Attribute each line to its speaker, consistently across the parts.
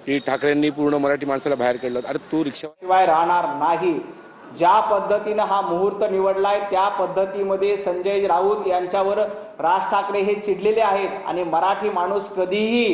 Speaker 1: की ठाकरेंनी पूर्ण मराठी माणसाला बाहेर काढलं। अरे तू रिक्षा
Speaker 2: शिवाय राहणार नाही। ज्या पद्धतीने हा मुहूर्त निवडलाय त्या पद्धतीमध्ये संजय राऊत यांच्यावर राज ठाकरे हे चिडलेले आहेत आणि मराठी माणूस कधीही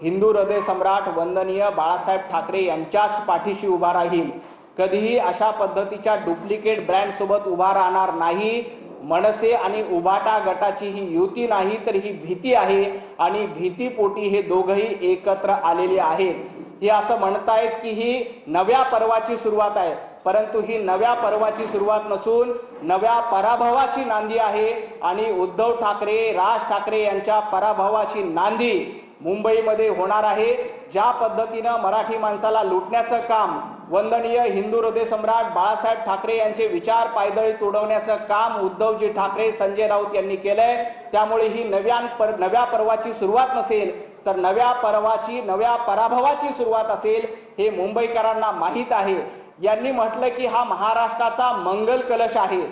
Speaker 2: हिंदू हृदय सम्राट वंदनीय बाळासाहेब ठाकरे यांच्याच पाठीशी उभा राहील। कधीही अशा पद्धतीच्या डुप्लिकेट ब्रँड सोबत उभा राहणार नाही। मनसे आणि उभाटा गटाची ही युती नाही तर ही भीती आहे आणि भीतीपोटी हे दोघंही एकत्र आलेले आहेत। हे असं म्हणतायत की ही नव्या पर्वाची सुरुवात आहे, परंतु ही नव्या पर्वाची सुरुवात नसून नव्या पराभवाची नांदी आहे आणि उद्धव ठाकरे राज ठाकरे यांच्या पराभवाची नांदी मुंबईमध्ये होणार आहे। ज्या पद्धतीने मराठी माणसाला लुटण्याचं काम वंदनीय हिंदू हृदय सम्राट बाळासाहेब ठाकरे यांचे विचार पायदळी तोडवण्याचं काम उद्धवजी ठाकरे संजय राऊत यांनी केलंय, त्यामुळे ही नव्या पर्वाची सुरुवात नसेल तर नव्या पर्वाची नव्या पराभवाची सुरुवात असेल हे मुंबईकरांना माहीत आहे। यांनी म्हटलं की हा महाराष्ट्राचा मंगल कलश आहे।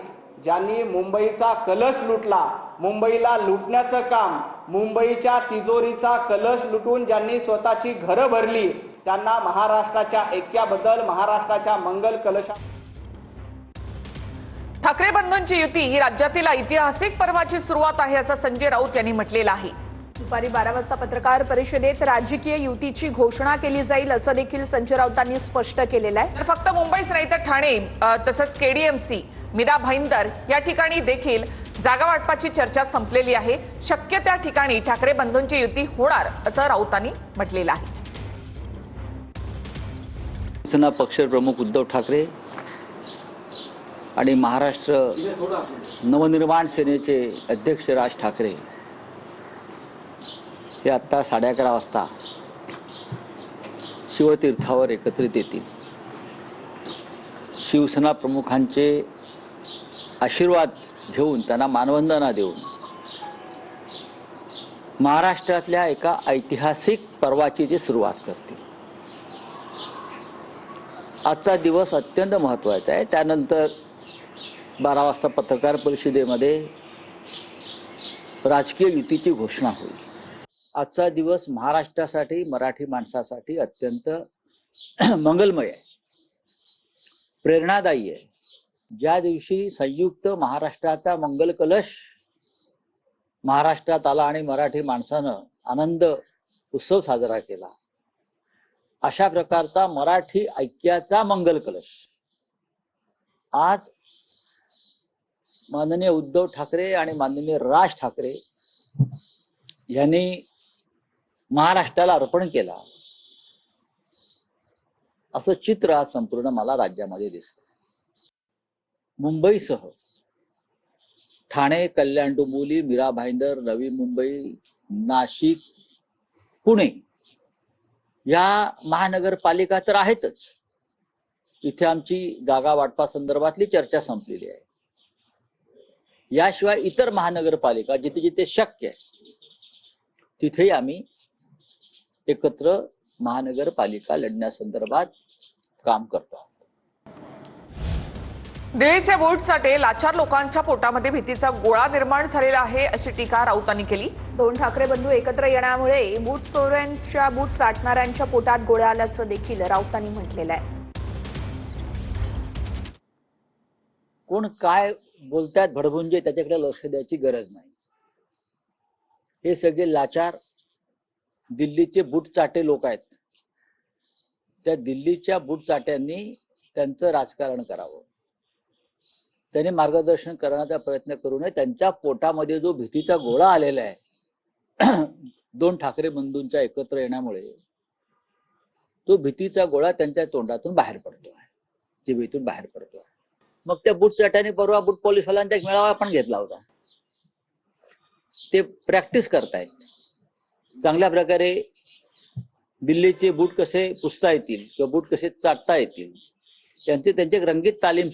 Speaker 2: ज्यांनी मुंबईचा कलश लुटला, मुंबईला लुटण्याचं काम, मुंबईच्या तिजोरीचा कलश लुटून ज्यांनी स्वतःची घरं भरली त्यांना महाराष्ट्राच्या ऐक्याबद्दल महाराष्ट्राच्या मंगल कलशा
Speaker 3: ठाकरे बंधूंची युती ही राज्यातील ऐतिहासिक पर्वाची सुरुवात आहे असं संजय राऊत यांनी म्हटलेलं आहे।
Speaker 4: दुपारी 12 वाजता पत्रकार परिषदेत राजकीय युतीची घोषणा केली जाईल असं देखील संजय राऊतांनी स्पष्ट केलेलं आहे।
Speaker 3: तर फक्त मुंबईच नाही तर ठाणे तसंच केडीएमसी मीरा भाईंदर या ठिकाणी देखील जागा वाटपाची चर्चा संपलेली आहे। शक्य त्या ठिकाणी ठाकरे बंधूंची युती होणार असं राऊतांनी म्हटलेलं आहे।
Speaker 5: शिवसेना पक्षप्रमुख उद्धव ठाकरे आणि महाराष्ट्र नवनिर्माण सेनेचे अध्यक्ष राज ठाकरे हे आत्ता 11:30 वाजता शिवतीर्थावर एकत्रित येतील। शिवसेना प्रमुखांचे आशीर्वाद घेऊन त्यांना मानवंदना देऊन महाराष्ट्रातल्या एका ऐतिहासिक पर्वाची ते सुरुवात करतील। आजचा दिवस अत्यंत महत्त्वाचा आहे। त्यानंतर 12 वाजता पत्रकार परिषदेमध्ये राजकीय युतीची घोषणा होईल। आजचा दिवस महाराष्ट्रासाठी मराठी माणसासाठी अत्यंत मंगलमय आहे, प्रेरणादायी आहे। ज्या दिवशी संयुक्त महाराष्ट्राचा मंगल कलश महाराष्ट्रात आला आणि मराठी माणसानं आनंद उत्सव साजरा केला, अशा प्रकारचा मराठी ऐक्याचा मंगल कलश आज माननीय उद्धव ठाकरे आणि माननीय राज ठाकरे यांनी महाराष्ट्राला अर्पण केला असं चित्र आज संपूर्ण मला राज्यामध्ये दिसतं। मुंबईसह ठाणे, कल्याण डोंबिवली, मीरा भाईंदर, नवी मुंबई, नाशिक, पुणे या महानगरपालिका तर आहेतच। इथे आमची जागा वाटपा संदर्भातली चर्चा संपलेली आहे। याशिवाय इतर महानगरपालिका जिथे जिथे शक्य आहे तिथे आम्ही एकत्र महानगरपालिका लढण्यासंदर्भात काम करतो।
Speaker 3: दिल्लीचे बूट चाटे लाचार लोकांच्या पोटामध्ये भीतीचा गोळा निर्माण झालेला आहे अशी टीका राऊतांनी केली।
Speaker 4: 2 ठाकरे बंधू एकत्र येण्यामुळे बूट चोऱ्यांच्या बूट चाटणाऱ्यांच्या पोटात गोळ्या आल्याचं देखील राऊतांनी म्हटलेलं आहे।
Speaker 5: कोण काय बोलतात भडभुंजे त्याच्याकडे लक्ष द्यायची गरज नाही। हे सगळे लाचार दिल्लीचे बूटचाटे लोक आहेत। त्या दिल्लीच्या बूटचाट्यांनी त्यांचं राजकारण करावं, त्यांनी मार्गदर्शन करण्याचा प्रयत्न करू नये। त्यांच्या पोटामध्ये जो भीतीचा गोळा आलेला आहे 2 ठाकरे बंधूंच्या एकत्र येण्यामुळे, तो भीतीचा गोळा त्यांच्या तोंडातून बाहेर पडतो आहे, जिभेतून बाहेर पडतो आहे। मग त्या बूटचाट्यांनी परवा बूट पोलिसवाल्यांचा एक मेळावा पण घेतला होता। ते प्रॅक्टिस करतायत चांगल्या प्रकारे दिल्लीचे बूट कसे पुसता येतील किंवा बूट कसे चाटता येतील त्यांचे रंगीत तालीम